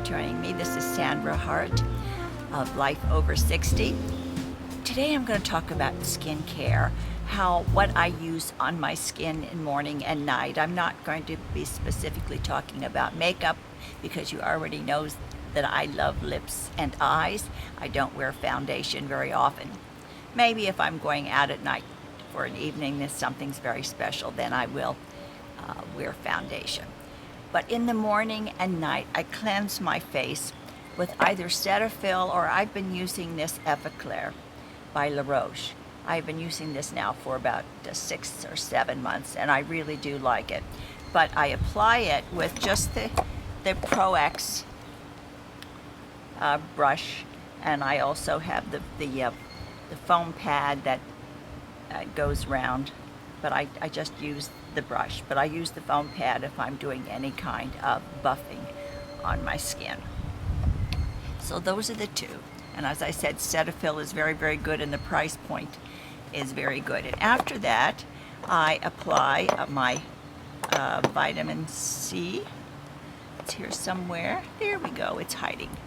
joining me. This is sandrashart of Life Over 60. Today I'm going to talk about skincare, what I use on my skin in morning and night. I'm not going to be specifically talking about makeup because you already know that I love lips and eyes. I don't wear foundation very often. Maybe if I'm going out at night for an evening, if something's very special, then I will wear foundation. But in the morning and night, I cleanse my face with either Cetaphil or I've been using this Epiclair by La Roche. I've been using this now for about 6 or 7 months, and I really do like it. But I apply it with just the Prox brush, and I also have the foam pad that goes round. But I just use the brush. But I use the foam pad if I'm doing any kind of buffing on my skin. So those are the two. And as I said, Cetaphil is very, very good, and the price point is very good. And after that, I apply my vitamin C. It's here somewhere. There we go. It's hiding.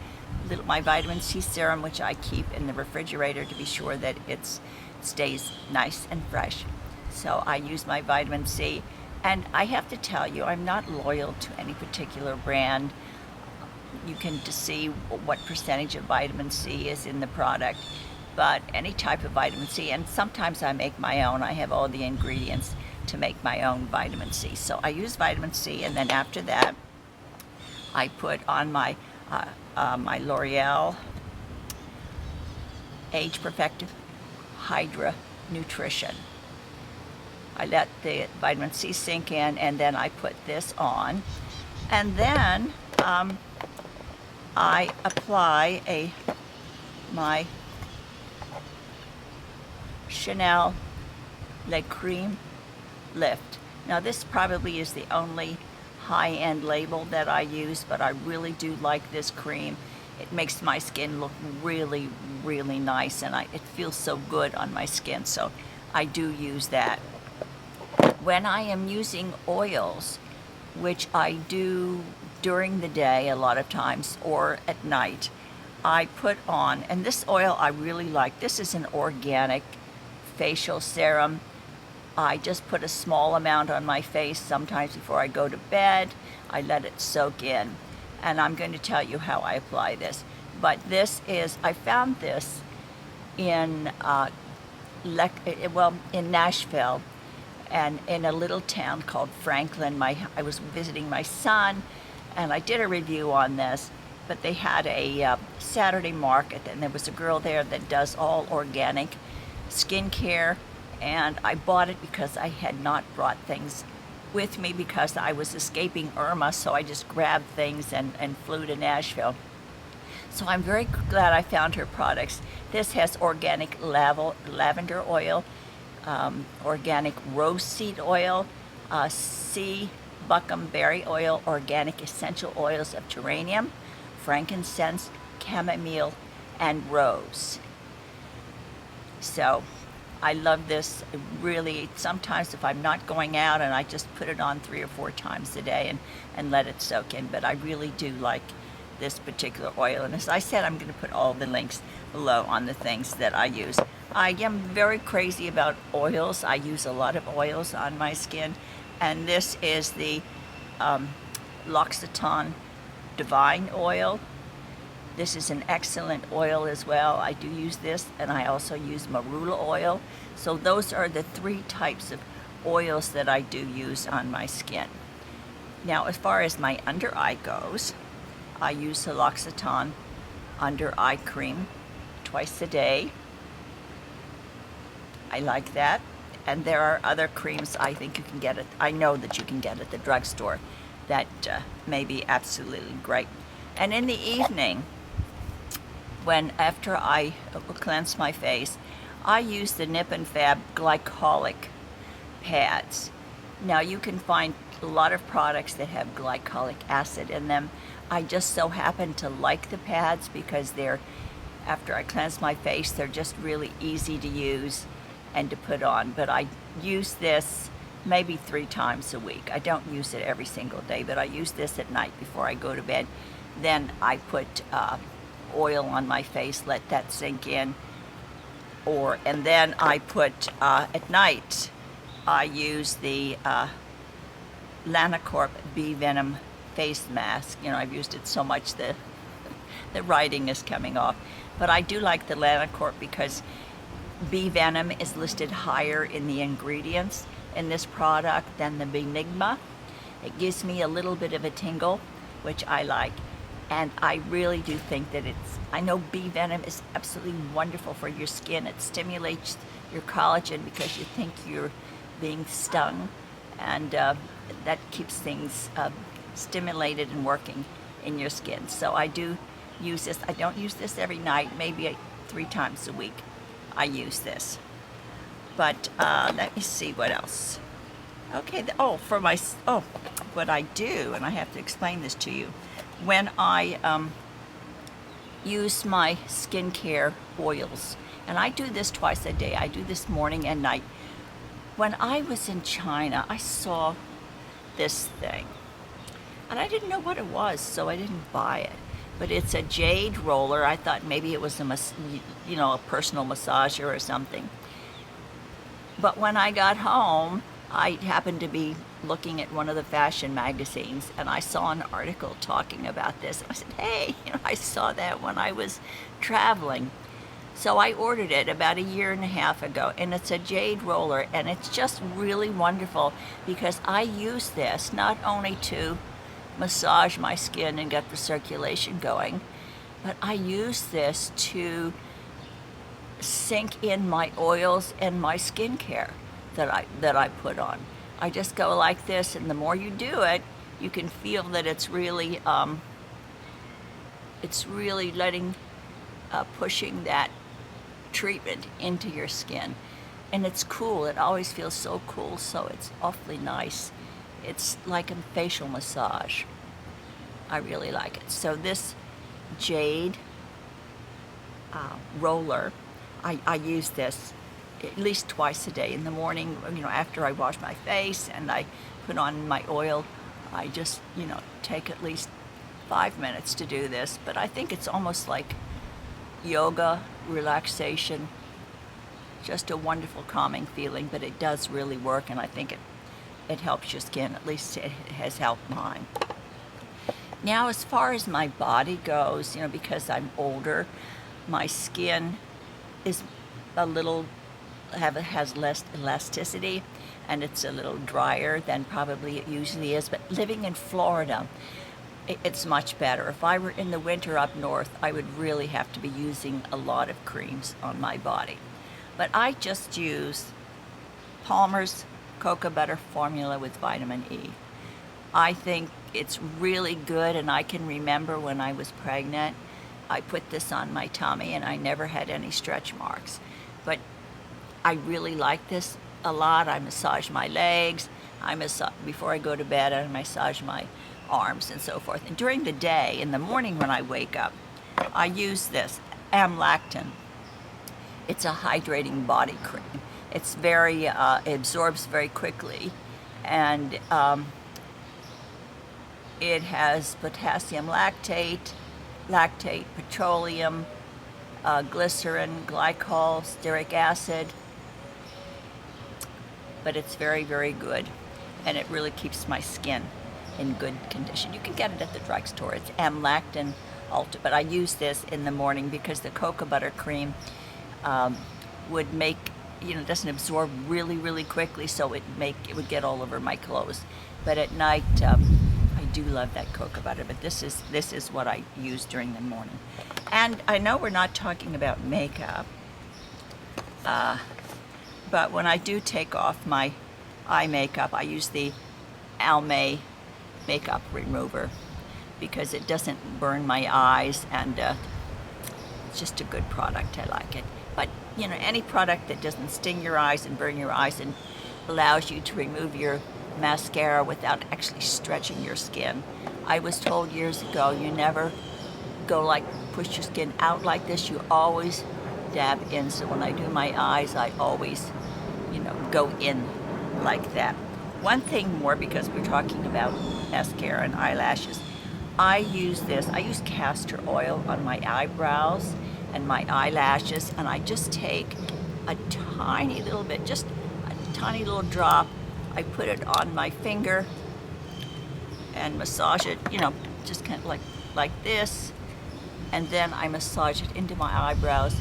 My vitamin C serum, which I keep in the refrigerator to be sure that it stays nice and fresh. So I use my vitamin C, and I have to tell you, I'm not loyal to any particular brand. You can see what percentage of vitamin C is in the product, but any type of vitamin C, and sometimes I make my own. I have all the ingredients to make my own vitamin C. So I use vitamin C, and then after that, I put on my L'Oreal Age Perfective Hydra Nutrition. I let the vitamin C sink in, and then I put this on, and then I apply my Chanel Creme Lift. Now this probably is the only high-end label that I use, but I really do like this cream. It makes my skin look really, really nice, and it feels so good on my skin, so I do use that. When I am using oils, which I do during the day a lot of times or at night, I put on, and this oil I really like. This is an organic facial serum. I just put a small amount on my face sometimes before I go to bed. I let it soak in, and I'm going to tell you how I apply this. But I found this in in Nashville, and in a little town called Franklin. I was visiting my son, and I did a review on this, but they had a Saturday market, and there was a girl there that does all organic skincare, and I bought it because I had not brought things with me because I was escaping Irma, so I just grabbed things and flew to Nashville. So I'm very glad I found her products. This has organic lavender oil, organic rose seed oil, sea buckham berry oil, organic essential oils of geranium, frankincense, chamomile, and rose. So I love this. Really, sometimes if I'm not going out, and I just put it on 3 or 4 times a day and let it soak in, but I really do like this particular oil. And as I said, I'm going to put all the links below on the things that I use. I am very crazy about oils. I use a lot of oils on my skin, and this is the L'Occitane Divine Oil. This is an excellent oil as well. I do use this, and I also use marula oil. So those are the 3 types of oils that I do use on my skin. Now, as far as my under eye goes, I use the L'Occitane under eye cream twice a day. I like that. And there are other creams I think you can get I know that you can get at the drugstore that may be absolutely great. And in the evening, after I cleanse my face, I use the Nip and Fab glycolic pads. Now you can find a lot of products that have glycolic acid in them. I just so happen to like the pads because after I cleanse my face, they're just really easy to use and to put on. But I use this maybe 3 times a week. I don't use it every single day, but I use this at night before I go to bed Then I put oil on my face, let that sink in. And then I put, at night, I use the Lanocorp Bee Venom face mask. You know, I've used it so much the writing is coming off. But I do like the Lanocorp because bee venom is listed higher in the ingredients in this product than the Benigma. It gives me a little bit of a tingle, which I like. And I really do think that I know bee venom is absolutely wonderful for your skin. It stimulates your collagen because you think you're being stung. And that keeps things stimulated and working in your skin. So I do use this. I don't use this every night, maybe 3 times a week I use this. But let me see what else. Okay, what I do, and I have to explain this to you. When I use my skincare oils, and I do this twice a day. I do this morning and night. When I was in China, I saw this thing, and I didn't know what it was, so I didn't buy it. But it's a jade roller. I thought maybe it was a personal massager or something. But when I got home, I happened to be looking at one of the fashion magazines, and I saw an article talking about this. I said, hey, I saw that when I was traveling. So I ordered it about 1.5 years ago, and it's a jade roller, and it's just really wonderful because I use this not only to massage my skin and get the circulation going, but I use this to sink in my oils and my skincare that I put on. I just go like this, and the more you do it, you can feel that it's really pushing that treatment into your skin. And it's cool. It always feels so cool, so it's awfully nice. It's like a facial massage. I really like it. So this jade roller, I use this at least twice a day. In the morning, after I wash my face and I put on my oil, I just, take at least 5 minutes to do this. But I think it's almost like yoga, relaxation, just a wonderful calming feeling, but it does really work, and I think it helps your skin. At least it has helped mine. Now, as far as my body goes, because I'm older, my skin is has less elasticity, and it's a little drier than probably it usually is. But living in Florida, it's much better. If I were in the winter up north, I would really have to be using a lot of creams on my body. But I just use Palmer's Cocobutter formula with vitamin E. I think it's really good, and I can remember when I was pregnant, I put this on my tummy and I never had any stretch marks. But I really like this a lot. I massage my legs. Before I go to bed, I massage my arms and so forth. And during the day, in the morning when I wake up, I use this Amlactin. It's a hydrating body cream. It's it absorbs very quickly, and it has potassium lactate, petroleum, glycerin, glycol, stearic acid. But it's very, very good, and it really keeps my skin in good condition. You can get it at the drugstore. It's Amlactin Ultra, but I use this in the morning because the Cocobutter cream would make, doesn't absorb really, really quickly, so it would get all over my clothes. But at night, I do love that Cocobutter, but this is what I use during the morning. And I know we're not talking about makeup, but when I do take off my eye makeup, I use the Almay makeup remover because it doesn't burn my eyes, and it's just a good product. I like it. But any product that doesn't sting your eyes and burn your eyes and allows you to remove your mascara without actually stretching your skin. I was told years ago, you never go push your skin out like this. You always dab in. So when I do my eyes, I always go in like that. One thing more, because we're talking about mascara and eyelashes, I use this. I use castor oil on my eyebrows and my eyelashes, and I just take a tiny little bit, just a tiny little drop. I put it on my finger and massage it, you know, just kind of like this, and then I massage it into my eyebrows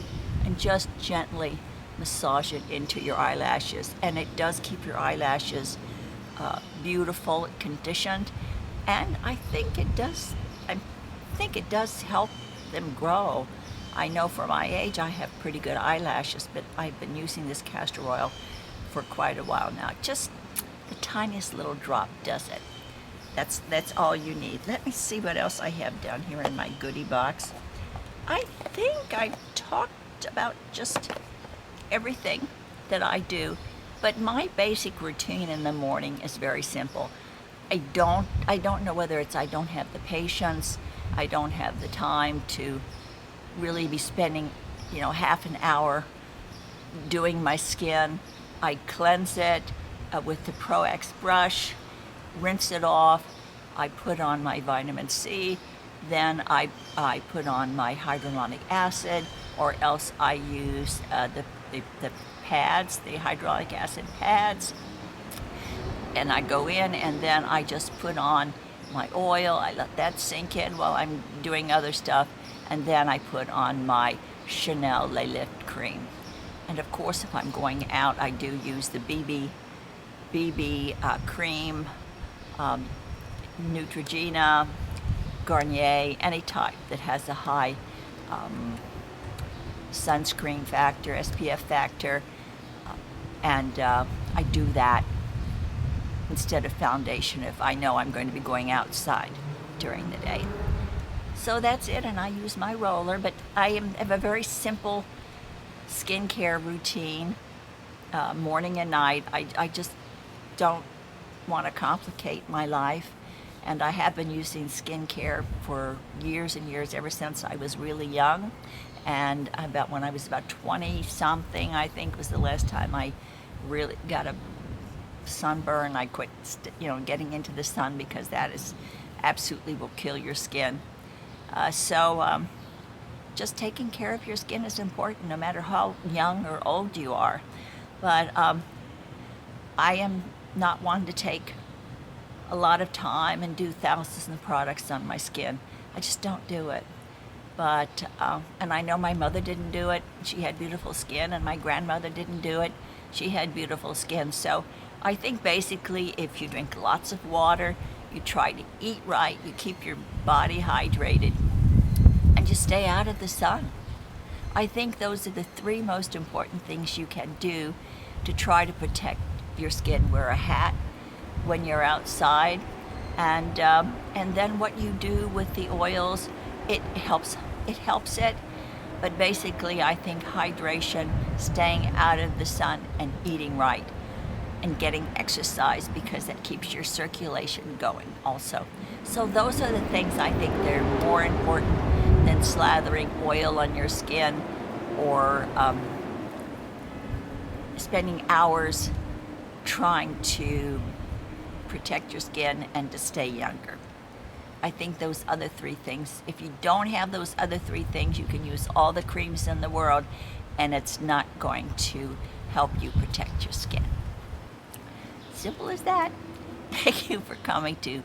and just gently massage it into your eyelashes, and it does keep your eyelashes beautiful, conditioned, and I think it does help them grow. I know for my age I have pretty good eyelashes, but I've been using this castor oil for quite a while now. Just the tiniest little drop does it. That's all you need. Let me see what else I have down here in my goodie box. I think I talked about just everything that I do, but my basic routine in the morning is very simple. I don't know whether it's I don't have the patience, I don't have the time to really be spending, you know, half an hour doing my skin. I cleanse it with the Prox brush, rinse it off, I put on my vitamin C, then I put on my hyaluronic acid, or else I use the pads, the hyaluronic acid pads, and I go in and then I just put on my oil. I let that sink in while I'm doing other stuff, and then I put on my Chanel Lift cream. And of course, if I'm going out, I do use the BB cream, Neutrogena, Garnier, any type that has a high sunscreen factor, SPF factor, and I do that instead of foundation if I know I'm going to be going outside during the day. So that's it, and I use my roller, but I have a very simple skincare routine, morning and night. I just don't want to complicate my life, and I have been using skincare for years and years, ever since I was really young, and when I was about 20 something, I think was the last time I really got a sunburn. I quit getting into the sun, because that is absolutely will kill your skin. So just taking care of your skin is important, no matter how young or old you are. But I am not one to take a lot of time and do thousands of products on my skin. I just don't do it. But and I know my mother didn't do it. She had beautiful skin, and my grandmother didn't do it. She had beautiful skin. So I think basically, if you drink lots of water, you try to eat right, you keep your body hydrated, and you stay out of the sun. I think those are the three most important things you can do to try to protect your skin. Wear a hat when you're outside, and then what you do with the oils, it helps it. But basically, I think hydration, staying out of the sun, and eating right, and getting exercise, because that keeps your circulation going also. So those are the things I think that are more important than slathering oil on your skin, or spending hours trying to protect your skin and to stay younger. I think those other three things, if you don't have those other three things, you can use all the creams in the world, and it's not going to help you protect your skin. Simple as that. Thank you for coming to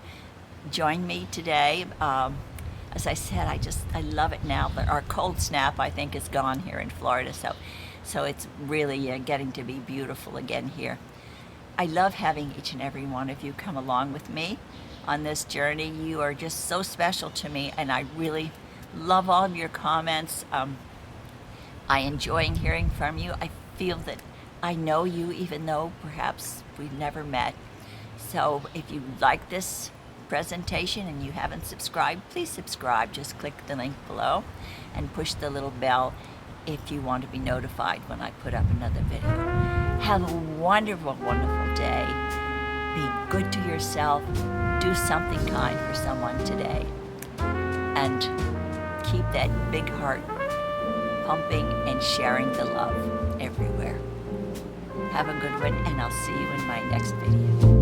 join me today. As I said, I love it now. But our cold snap, I think, is gone here in Florida, so it's really getting to be beautiful again here. I love having each and every one of you come along with me on this journey. You are just so special to me, and I really love all of your comments. I enjoy hearing from you. I feel that I know you, even though perhaps we've never met. So if you like this presentation and you haven't subscribed, please subscribe. Just click the link below and push the little bell if you want to be notified when I put up another video. Have a wonderful, wonderful day. Be good to yourself. Do something kind for someone today. And keep that big heart pumping and sharing the love everywhere. Have a good one, and I'll see you in my next video.